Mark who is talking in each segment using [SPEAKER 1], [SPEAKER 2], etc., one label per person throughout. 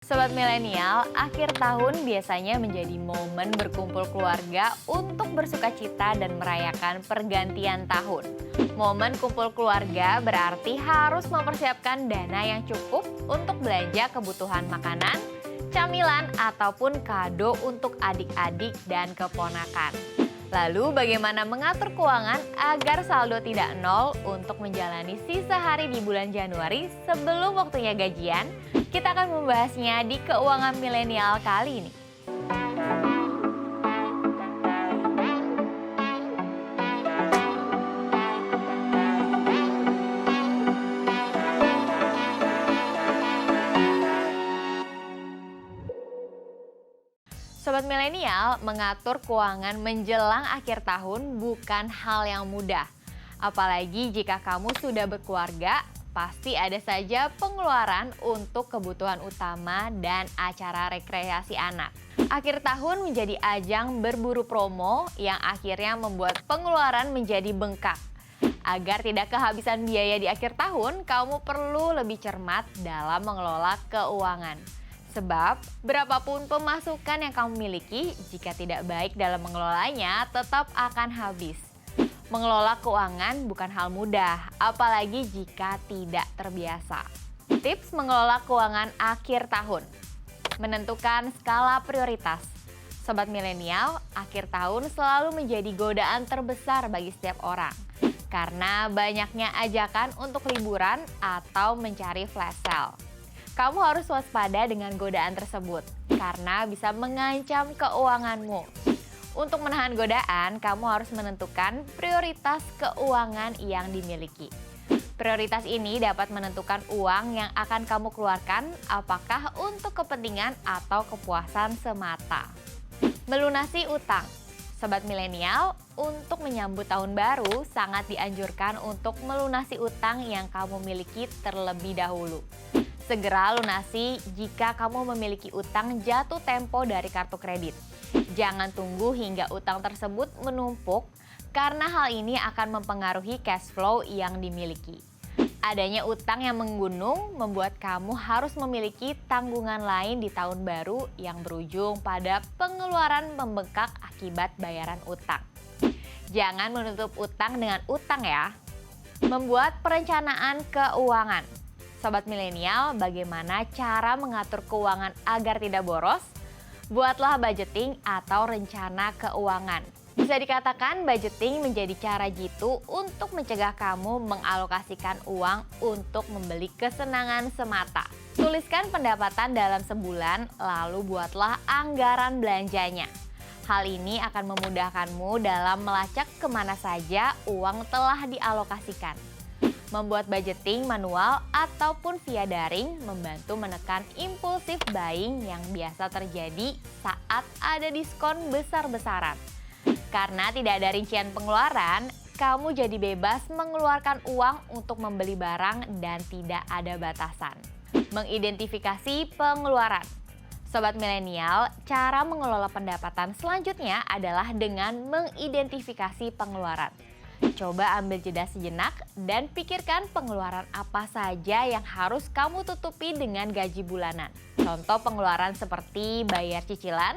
[SPEAKER 1] Sobat milenial, akhir tahun biasanya menjadi momen berkumpul keluarga untuk bersukacita dan merayakan pergantian tahun. Momen kumpul keluarga berarti harus mempersiapkan dana yang cukup untuk belanja kebutuhan makanan, camilan, ataupun kado untuk adik-adik dan keponakan. Lalu bagaimana mengatur keuangan agar saldo tidak nol untuk menjalani sisa hari di bulan Januari sebelum waktunya gajian? Kita akan membahasnya di Keuangan Milenial kali ini. Sobat milenial, mengatur keuangan menjelang akhir tahun bukan hal yang mudah. Apalagi jika kamu sudah berkeluarga, pasti ada saja pengeluaran untuk kebutuhan utama dan acara rekreasi anak. Akhir tahun menjadi ajang berburu promo yang akhirnya membuat pengeluaran menjadi bengkak. Agar tidak kehabisan biaya di akhir tahun, kamu perlu lebih cermat dalam mengelola keuangan. Sebab, berapapun pemasukan yang kamu miliki, jika tidak baik dalam mengelolanya, tetap akan habis. Mengelola keuangan bukan hal mudah, apalagi jika tidak terbiasa. Tips mengelola keuangan akhir tahun. Menentukan skala prioritas. Sobat milenial, akhir tahun selalu menjadi godaan terbesar bagi setiap orang. Karena banyaknya ajakan untuk liburan atau mencari flash sale. Kamu harus waspada dengan godaan tersebut, karena bisa mengancam keuanganmu. Untuk menahan godaan, kamu harus menentukan prioritas keuangan yang dimiliki. Prioritas ini dapat menentukan uang yang akan kamu keluarkan, apakah untuk kepentingan atau kepuasan semata. Melunasi utang. Sobat milenial, untuk menyambut tahun baru, sangat dianjurkan untuk melunasi utang yang kamu miliki terlebih dahulu. Segera lunasi jika kamu memiliki utang jatuh tempo dari kartu kredit. Jangan tunggu hingga utang tersebut menumpuk karena hal ini akan mempengaruhi cash flow yang dimiliki. Adanya utang yang menggunung membuat kamu harus memiliki tanggungan lain di tahun baru yang berujung pada pengeluaran membengkak akibat bayaran utang. Jangan menutup utang dengan utang ya. Membuat perencanaan keuangan. Sobat milenial, bagaimana cara mengatur keuangan agar tidak boros? Buatlah budgeting atau rencana keuangan. Bisa dikatakan budgeting menjadi cara jitu untuk mencegah kamu mengalokasikan uang untuk membeli kesenangan semata. Tuliskan pendapatan dalam sebulan, lalu buatlah anggaran belanjanya. Hal ini akan memudahkanmu dalam melacak kemana saja uang telah dialokasikan. Membuat budgeting manual ataupun via daring membantu menekan impulsif buying yang biasa terjadi saat ada diskon besar-besaran. Karena tidak ada rincian pengeluaran, kamu jadi bebas mengeluarkan uang untuk membeli barang dan tidak ada batasan. Mengidentifikasi pengeluaran. Sobat milenial, cara mengelola pendapatan selanjutnya adalah dengan mengidentifikasi pengeluaran. Coba ambil jeda sejenak dan pikirkan pengeluaran apa saja yang harus kamu tutupi dengan gaji bulanan. Contoh pengeluaran seperti bayar cicilan,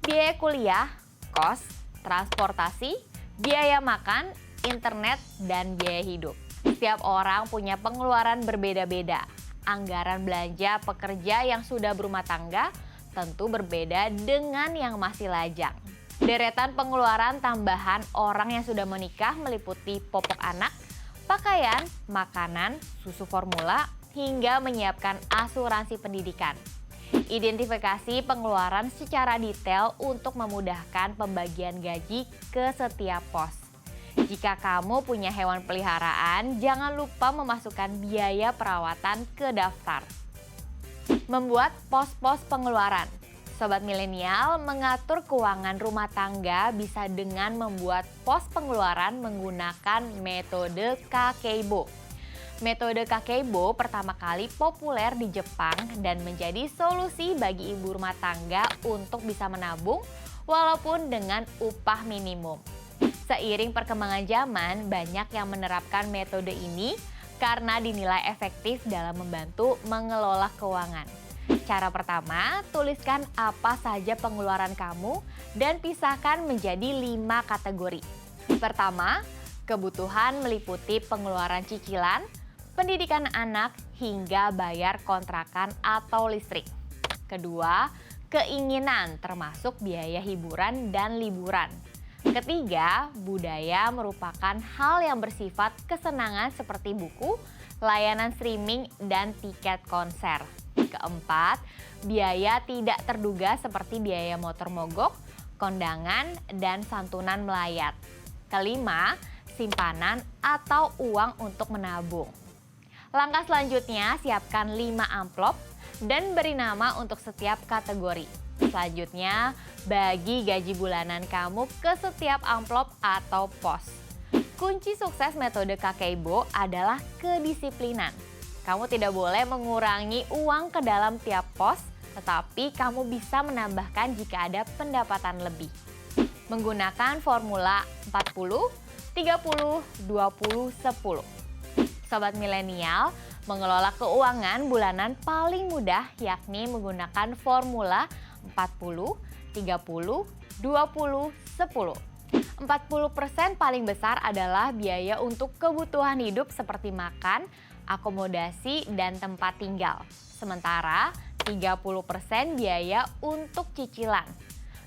[SPEAKER 1] biaya kuliah, kos, transportasi, biaya makan, internet, dan biaya hidup. Setiap orang punya pengeluaran berbeda-beda. Anggaran belanja pekerja yang sudah berumah tangga tentu berbeda dengan yang masih lajang. Deretan pengeluaran tambahan orang yang sudah menikah meliputi popok anak, pakaian, makanan, susu formula, hingga menyiapkan asuransi pendidikan. Identifikasi pengeluaran secara detail untuk memudahkan pembagian gaji ke setiap pos. Jika kamu punya hewan peliharaan, jangan lupa memasukkan biaya perawatan ke daftar. Membuat pos-pos pengeluaran. Sobat milenial, mengatur keuangan rumah tangga bisa dengan membuat pos pengeluaran menggunakan metode Kakeibo. Metode Kakeibo pertama kali populer di Jepang dan menjadi solusi bagi ibu rumah tangga untuk bisa menabung walaupun dengan upah minimum. Seiring perkembangan zaman, banyak yang menerapkan metode ini karena dinilai efektif dalam membantu mengelola keuangan. Cara pertama, tuliskan apa saja pengeluaran kamu dan pisahkan menjadi 5 kategori. Pertama, kebutuhan meliputi pengeluaran cicilan, pendidikan anak, hingga bayar kontrakan atau listrik. Kedua, keinginan termasuk biaya hiburan dan liburan. Ketiga, budaya merupakan hal yang bersifat kesenangan seperti buku, layanan streaming, dan tiket konser. Keempat, biaya tidak terduga seperti biaya motor mogok, kondangan, dan santunan melayat. Kelima, simpanan atau uang untuk menabung. Langkah selanjutnya, siapkan 5 amplop dan beri nama untuk setiap kategori. Selanjutnya, bagi gaji bulanan kamu ke setiap amplop atau pos. Kunci sukses metode Kakeibo adalah kedisiplinan. Kamu tidak boleh mengurangi uang ke dalam tiap pos, tetapi kamu bisa menambahkan jika ada pendapatan lebih. Menggunakan formula 40, 30, 20, 10. Sobat milenial, mengelola keuangan bulanan paling mudah yakni menggunakan formula 40, 30, 20, 10. 40% paling besar adalah biaya untuk kebutuhan hidup seperti makan, akomodasi, dan tempat tinggal. Sementara 30% biaya untuk cicilan,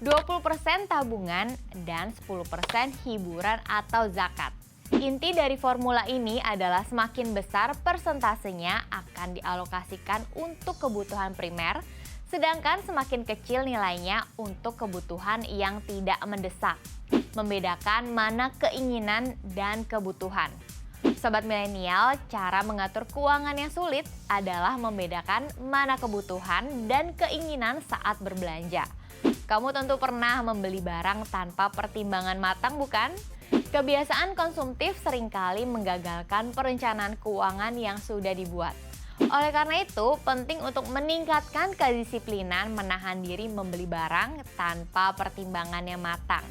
[SPEAKER 1] 20% tabungan, dan 10% hiburan atau zakat. Inti dari formula ini adalah semakin besar persentasenya akan dialokasikan untuk kebutuhan primer, sedangkan semakin kecil nilainya untuk kebutuhan yang tidak mendesak. Membedakan mana keinginan dan kebutuhan. Sobat milenial, cara mengatur keuangan yang sulit adalah membedakan mana kebutuhan dan keinginan saat berbelanja. Kamu tentu pernah membeli barang tanpa pertimbangan matang, bukan? Kebiasaan konsumtif seringkali menggagalkan perencanaan keuangan yang sudah dibuat. Oleh karena itu, penting untuk meningkatkan kedisiplinan menahan diri membeli barang tanpa pertimbangan yang matang.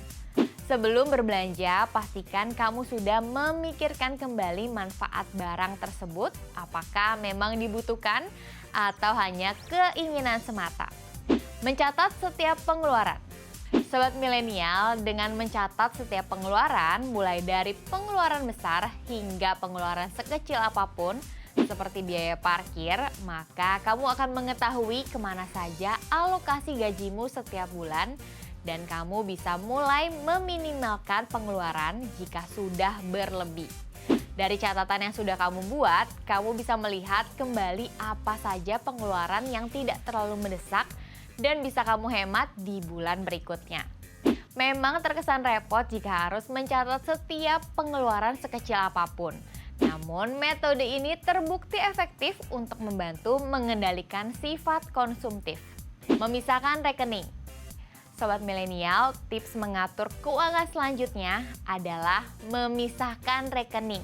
[SPEAKER 1] Sebelum berbelanja, pastikan kamu sudah memikirkan kembali manfaat barang tersebut, apakah memang dibutuhkan atau hanya keinginan semata. Mencatat setiap pengeluaran. Sobat milenial, dengan mencatat setiap pengeluaran, mulai dari pengeluaran besar hingga pengeluaran sekecil apapun, seperti biaya parkir, maka kamu akan mengetahui kemana saja alokasi gajimu setiap bulan, dan kamu bisa mulai meminimalkan pengeluaran jika sudah berlebih. Dari catatan yang sudah kamu buat, kamu bisa melihat kembali apa saja pengeluaran yang tidak terlalu mendesak dan bisa kamu hemat di bulan berikutnya. Memang terkesan repot jika harus mencatat setiap pengeluaran sekecil apapun. Namun metode ini terbukti efektif untuk membantu mengendalikan sifat konsumtif. Memisahkan rekening. Sobat milenial, tips mengatur keuangan selanjutnya adalah memisahkan rekening.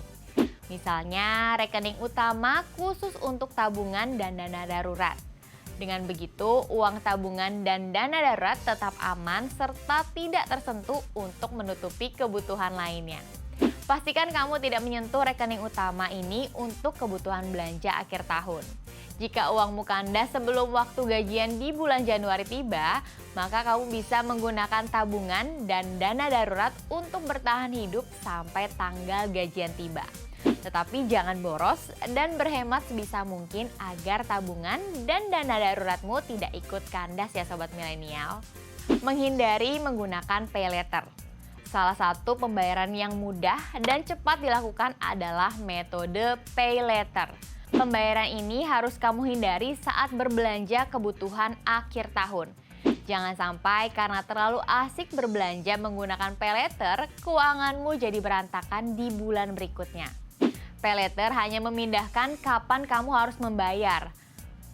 [SPEAKER 1] Misalnya, rekening utama khusus untuk tabungan dan dana darurat. Dengan begitu, uang tabungan dan dana darurat tetap aman serta tidak tersentuh untuk menutupi kebutuhan lainnya. Pastikan kamu tidak menyentuh rekening utama ini untuk kebutuhan belanja akhir tahun. Jika uangmu kandas sebelum waktu gajian di bulan Januari tiba, maka kamu bisa menggunakan tabungan dan dana darurat untuk bertahan hidup sampai tanggal gajian tiba. Tetapi jangan boros dan berhemat sebisa mungkin agar tabungan dan dana daruratmu tidak ikut kandas ya Sobat Milenial. Menghindari menggunakan pay letter. Salah satu pembayaran yang mudah dan cepat dilakukan adalah metode pay letter. Pembayaran ini harus kamu hindari saat berbelanja kebutuhan akhir tahun. Jangan sampai karena terlalu asik berbelanja menggunakan pay letter, keuanganmu jadi berantakan di bulan berikutnya. Pay letter hanya memindahkan kapan kamu harus membayar.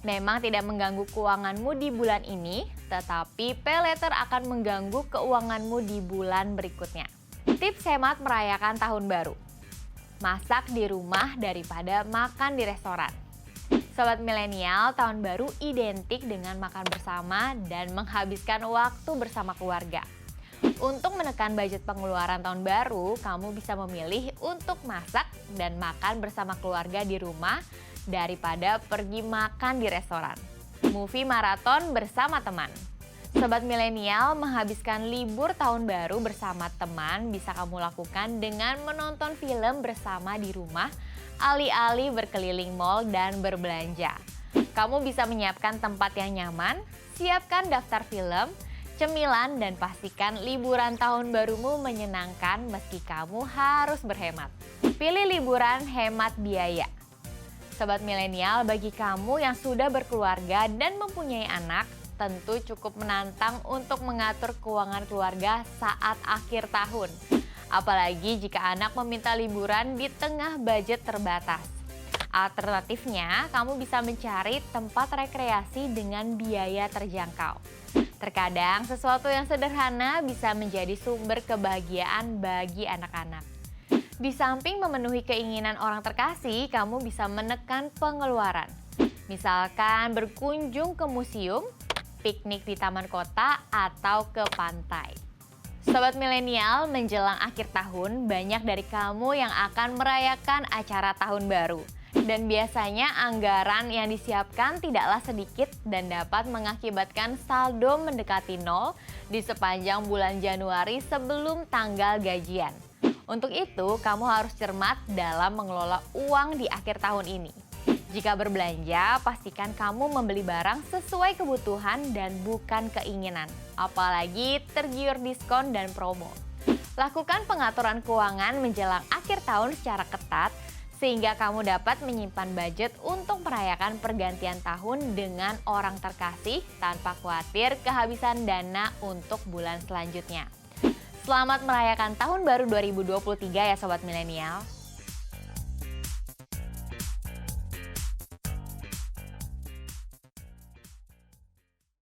[SPEAKER 1] Memang tidak mengganggu keuanganmu di bulan ini, tetapi pay letter akan mengganggu keuanganmu di bulan berikutnya. Tips hemat merayakan tahun baru. Masak di rumah daripada makan di restoran. Sobat milenial, tahun baru identik dengan makan bersama dan menghabiskan waktu bersama keluarga. Untuk menekan budget pengeluaran tahun baru, kamu bisa memilih untuk masak dan makan bersama keluarga di rumah daripada pergi makan di restoran. movie maraton bersama teman. Sobat milenial, menghabiskan libur tahun baru bersama teman bisa kamu lakukan dengan menonton film bersama di rumah, alih-alih berkeliling mall dan berbelanja. Kamu bisa menyiapkan tempat yang nyaman, siapkan daftar film, cemilan, dan pastikan liburan tahun barumu menyenangkan meski kamu harus berhemat. Pilih liburan hemat biaya. Sobat milenial, bagi kamu yang sudah berkeluarga dan mempunyai anak, tentu cukup menantang untuk mengatur keuangan keluarga saat akhir tahun. Apalagi jika anak meminta liburan di tengah budget terbatas. Alternatifnya, kamu bisa mencari tempat rekreasi dengan biaya terjangkau. Terkadang sesuatu yang sederhana bisa menjadi sumber kebahagiaan bagi anak-anak. Di samping memenuhi keinginan orang terkasih, kamu bisa menekan pengeluaran. Misalkan berkunjung ke museum, piknik di taman kota, atau ke pantai. Sobat milenial, menjelang akhir tahun, banyak dari kamu yang akan merayakan acara tahun baru. Dan biasanya anggaran yang disiapkan tidaklah sedikit dan dapat mengakibatkan saldo mendekati nol di sepanjang bulan Januari sebelum tanggal gajian. Untuk itu, kamu harus cermat dalam mengelola uang di akhir tahun ini. Jika berbelanja, pastikan kamu membeli barang sesuai kebutuhan dan bukan keinginan, apalagi tergiur diskon dan promo. Lakukan pengaturan keuangan menjelang akhir tahun secara ketat, sehingga kamu dapat menyimpan budget untuk merayakan pergantian tahun dengan orang terkasih tanpa khawatir kehabisan dana untuk bulan selanjutnya. Selamat merayakan tahun baru 2023 ya Sobat Milenial.